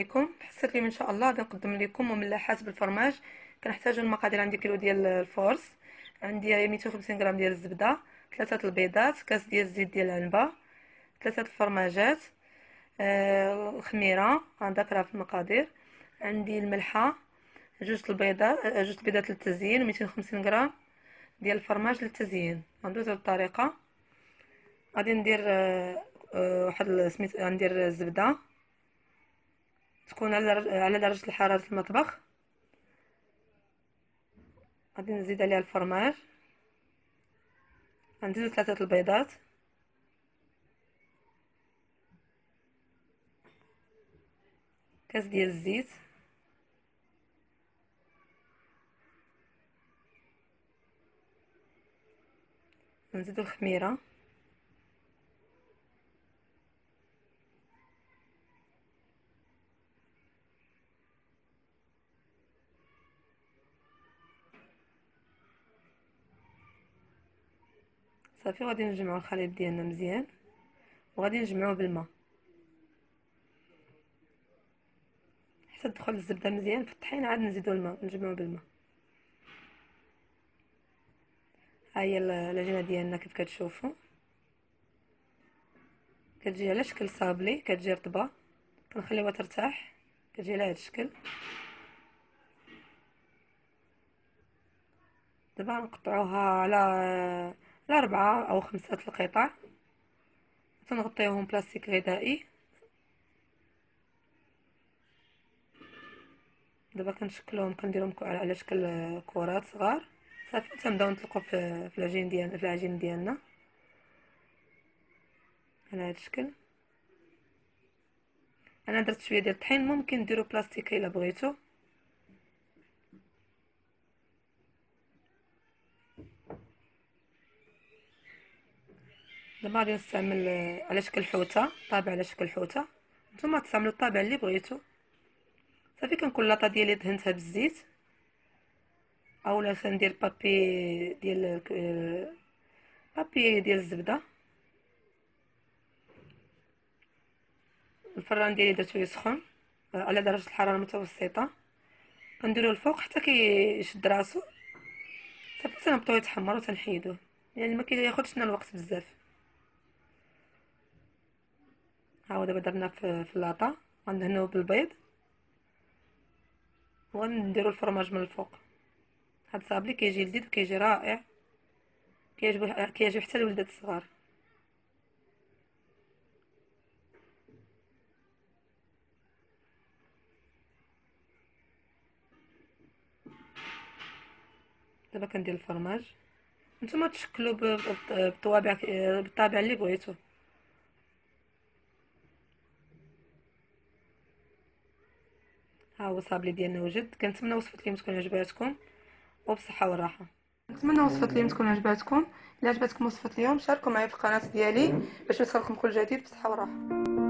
عليكم. حسيت اليوم ان شاء الله غادي نقدم لكم مملحات بالفرماج. كنحتاج المقادير. عندي كيلو ديال الفورس، عندي 250 غرام ديال الزبده، 3 البيضات، كاس ديال الزيت ديال العنبه، 3 الفرماجات، الخميره غنذكرها في المقادير. عندي الملحه، جوج البيضات للتزيين، و250 غرام ديال الفرماج للتزيين. غندوز على الطريقه. غادي ندير واحد سميت غندير الزبده تكون على درجة الحرارة المطبخ. غادي نزيد عليها الفرماج، غندير 3 البيضات، كاس ديال الزيت، نزيدو الخميره، صافي. غادي نجمعو الخليط ديالنا مزيان، وغادي نجمعوه بالماء حتى تدخل الزبده مزيان في الطحين. عاد نزيدو الماء نجمعوه بالماء. ها هي العجينه ديالنا كيف كتشوفوا، كتجي على شكل صابلي، كتجي رطبه، كنخليوها ترتاح، كتجي على هذا الشكل. دابا نقطعوها على 4 أو 5 القطع، تنغطيوهم بلاستيك غذائي. دابا كنشكلوهم، كنديرهم على شكل كرات صغار. صافي تنبداو نطلقوا في العجين ديالنا على هذا الشكل. انا درت شويه ديال الطحين، ممكن ديروا بلاستيكي الا بغيتو. دابا غادي نستعمل على شكل حوته، طابع على شكل حوته. نتوما تستعملوا الطابع اللي بغيتو. صافي كنكون لاطه ديالي دهنتها بالزيت، اولا ندير بابي ديال الزبده. الفران ديالي درتو يسخن على درجه الحراره المتوسطه. كنديرو الفوق حتى كيشد راسو. صافي تنبطوه يتحمر وتنحيدوه، يعني ما كياخذش لنا الوقت بزاف. ها هو دابا درنا في اللاطه. غندهنوه بالبيض، وغنديرو الفرماج من الفوق. هاد الصابلي كيجي لذيذ وكيجي رائع، كيعجب حتى الوليدات الصغار. دابا كندير الفرماج. نتوما تشكلوا بالطابع اللي بغيتو. ها هو الصابلي ديالنا وجد. كنتمنى وصفه اليوم تكون عجباتكم، وبصحه وراحه. نتمنى وصفه اليوم تكون عجباتكم. الا عجبتكم وصفه اليوم شاركوا معايا في القناه ديالي باش يوصلكم كل جديد. بصحه وراحه.